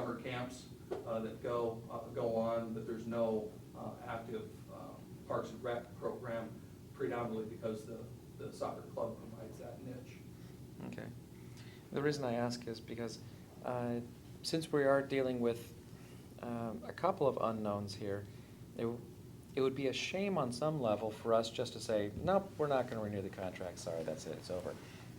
summer camps that go on, but there's no active Parks and Rec program, predominantly because the soccer club provides that niche. Okay. The reason I ask is because since we are dealing with a couple of unknowns here, it would be a shame on some level for us just to say, nope, we're not going to renew the contract, sorry, that's it, it's over.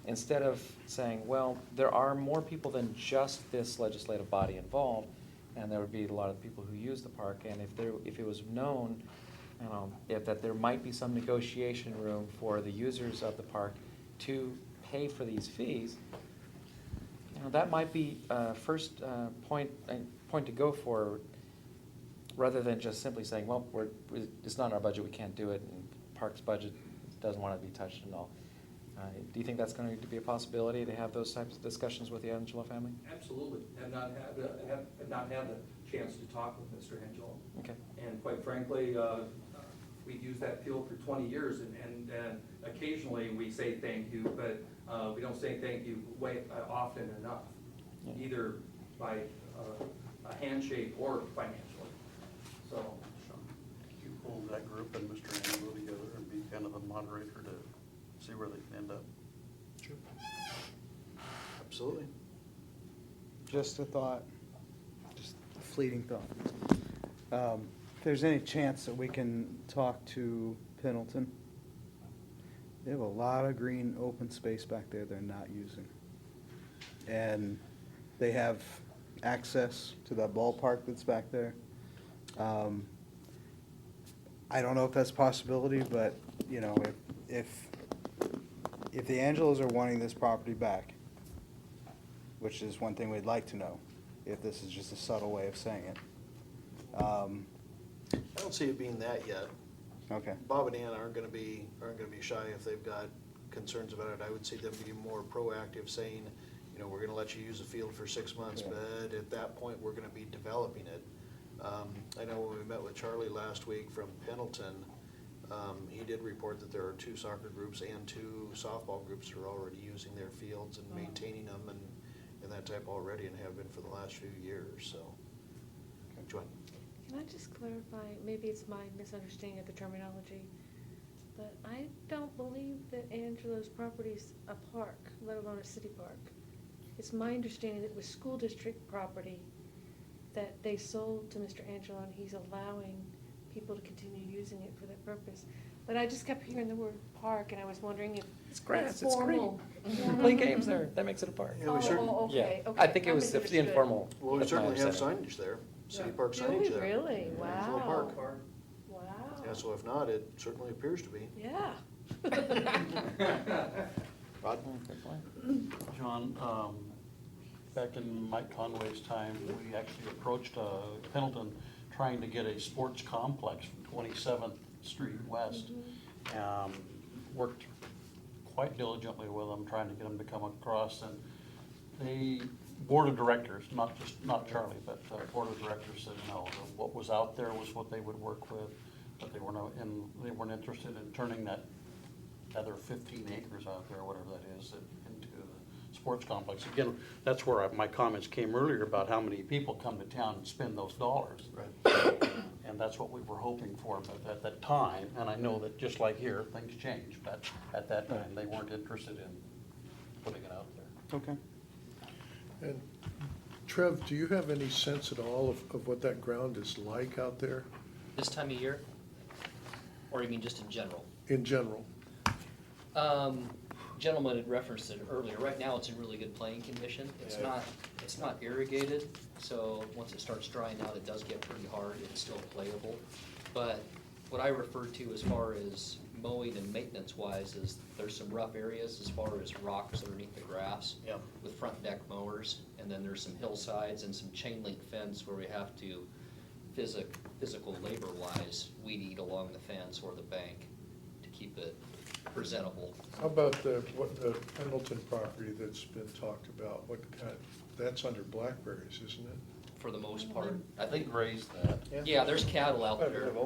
Instead of saying, well, there are more people than just this legislative body involved, and there would be a lot of people who use the park, and if it was known, that there might be some negotiation room for the users of the park to pay for these fees, that might be first point to go for, rather than just simply saying, well, it's not in our budget, we can't do it, and Parks budget doesn't want to be touched and all. Do you think that's going to be a possibility to have those types of discussions with the Angelo family? Absolutely. Have not had the chance to talk with Mr. Angelo. Okay. And quite frankly, we've used that field for 20 years, and occasionally we say thank you, but we don't say thank you often enough, Yeah. either by a handshake or financially. So. You pull that group and Mr. Angelo together and be kind of a moderator to see where they end up. Sure. Absolutely. Just a thought, just a fleeting thought. If there's any chance that we can talk to Pendleton, they have a lot of green open space back there they're not using. And they have access to that ballpark that's back there. I don't know if that's a possibility, but, if the Angelos are wanting this property back, which is one thing we'd like to know, if this is just a subtle way of saying it. I don't see it being that yet. Okay. Bob and Ann aren't gonna be shy if they've got concerns about it. I would see them being more proactive, saying, we're gonna let you use the field for 6 months, Yeah. but at that point, we're gonna be developing it. I know when we met with Charlie last week from Pendleton, he did report that there are 2 soccer groups and 2 softball groups that are already using their fields and maintaining them and that type already, and have been for the last few years, so. Joanne? Can I just clarify, maybe it's my misunderstanding of the terminology, but I don't believe that Angelo's property's a park, let alone a city park. It's my understanding that it was school district property that they sold to Mr. Angelo, and he's allowing people to continue using it for that purpose. But I just kept hearing the word park, and I was wondering if It's grass, it's it's formal. green. Play games there, that makes it a park. Yeah, we certainly- okay, Yeah, okay. I think it was the misunderstood. informal. Well, we that's my certainly have understanding. signage there, city Yeah. park Do signage we there. really? Angelo Wow. Park. Wow. Yeah, so if not, it certainly appears to be. Yeah. Rod? Good point. John, back in Mike Conway's time, we actually approached Pendleton trying to get a sports complex from 27th Street West. Worked quite diligently with them, trying to get them to come across, and they, board of directors, not Charlie, but board of directors said no. What was out there was what they would work with, but they weren't interested in turning that other 15 acres out there, whatever that is, into the sports complex. Again, that's where my comments came earlier about how many people come to town and spend those dollars. Right. And that's what we were hoping for, but at that time, and I know that just like here, things change, but at that time, they weren't interested in putting it out there. Okay. And Trev, do you have any sense at all of what that ground is like out there This time of year? Or you mean just in general? in general? Gentleman had referenced it earlier. Right now, it's in really good playing condition. It's not irrigated, so once it starts drying out, it does get pretty hard. It's still playable. But what I referred to as far as mowing and maintenance-wise is there's some rough areas as far as rocks underneath the grass Yep. with front deck mowers, and then there's some hillsides and some chain link fence where we have to physical labor-wise weed eat along the fence or the bank to keep it presentable. How about the Pendleton property that's been talked about? That's under blackberries, isn't it? For the most part, I They think, grazed that. yeah, there's cattle out Quite a bit there. of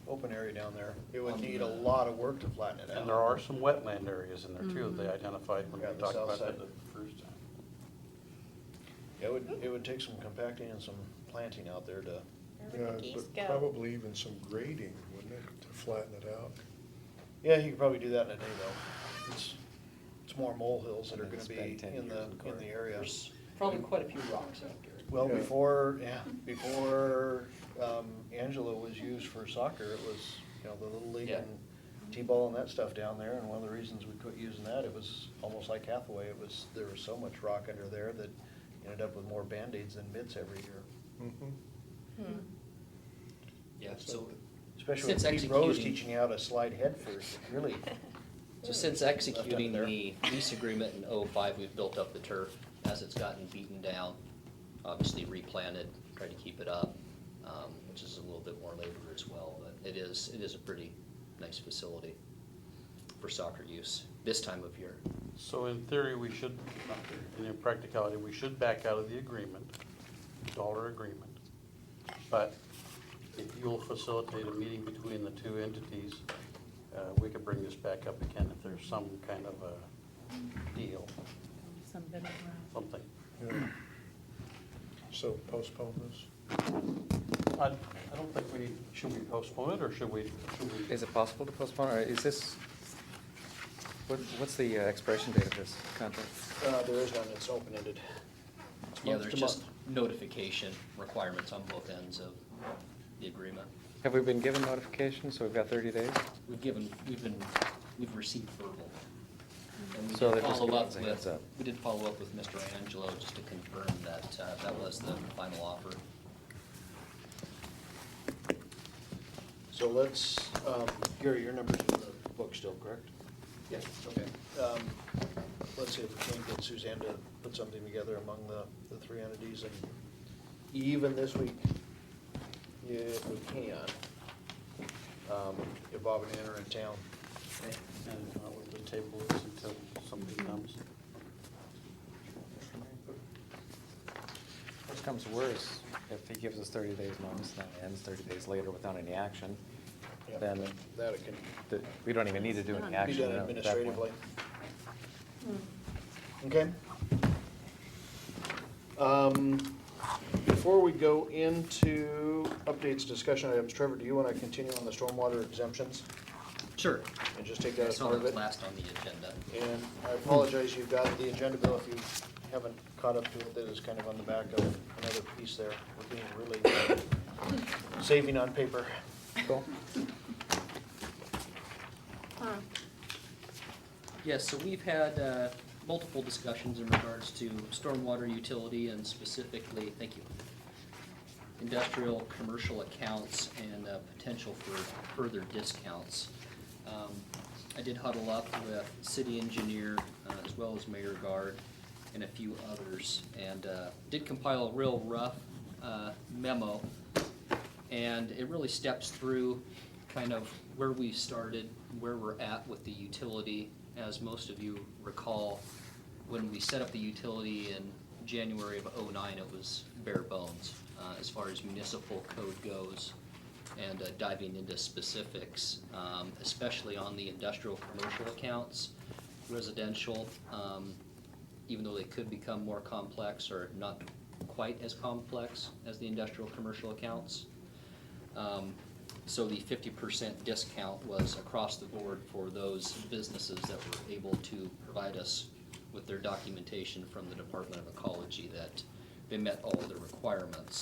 open area down there. It would need a lot of work to flatten it out. And there are some wetland areas in there too, that they identified when Yeah, we the talked south about side. that the first time. It would take some compacting and some planting out there to, Yeah, the geese but go. probably even some grading, wouldn't it, to flatten it out? yeah, you could probably do that in a day though. It's more molehills that are gonna It's be been 10 in years in the area. There's probably quite a few rocks out there. Well, Yeah. before Angela was used for soccer, it was, the Little League Yeah. and T-ball and that stuff down there, and one of the reasons we quit using that, it was almost like Hathaway, there was so much rock under there that you ended up with more Band-Aids than mitts every year. Mm-hmm. Yeah, so, Especially with Since Pete Rose executing- teaching you how to slide head first, it really, so since executing the lease agreement in '05, we've built up the turf as it's gotten beaten down, obviously replanted, tried to keep it up, which is a little bit more labor as well, but it is a pretty nice facility for soccer use this time of year. So in theory, we should, not theory, in practicality, we should back out of the agreement, dollar agreement. But if you'll facilitate a meeting between the two entities, we could bring this back up again if there's some kind of a deal, Some middle ground. something. Yeah. So postpone this? I don't think should we postpone it, or should we? Is it possible to postpone, or is this, what's the expiration date of this contract? there is none, it's open-ended. It's Yeah, month there's to just month. notification requirements on both ends of the agreement. Have we been given notification, so we've got 30 days? We've received verbal. And we So did they're just follow giving up us a heads with, up. we did follow up with Mr. Angelo just to confirm that, that was the final offer. So let's, Gary, your number's in the book still, correct? Yes. Okay. Let's see if we can get Suzanne to put something together among the three entities, and even this week, if we can, if Bob and Ann are in town. And we'll just table this until somebody comes. Worst comes to worst, if he gives us 30 days notice, and it ends 30 days later without any action, Yeah, then That it can we don't even need to do any be action. done at that point. administratively. Okay? Before we go into updates, discussion items, Trevor, do you want to continue on the stormwater exemptions Sure. and just take that I as saw part of that it? last on the agenda. And I apologize, you've got the agenda bill, if you haven't caught up to it, that is kind of on the back of another piece there. We're being really saving on paper. Cool. Yes, so we've had multiple discussions in regards to stormwater utility and specifically, thank you, industrial, commercial accounts and potential for further discounts. I did huddle up with city engineer as well as Mayor Guard and a few others, and did compile a real rough memo. And it really steps through kind of where we started, where we're at with the utility. As most of you recall, when we set up the utility in January of '09, it was bare bones as far as municipal code goes, and diving into specifics, especially on the industrial commercial accounts, residential, even though they could become more complex or not quite as complex as the industrial commercial accounts. So the 50% discount was across the board for those businesses that were able to provide us with their documentation from the Department of Ecology that they met all of the requirements.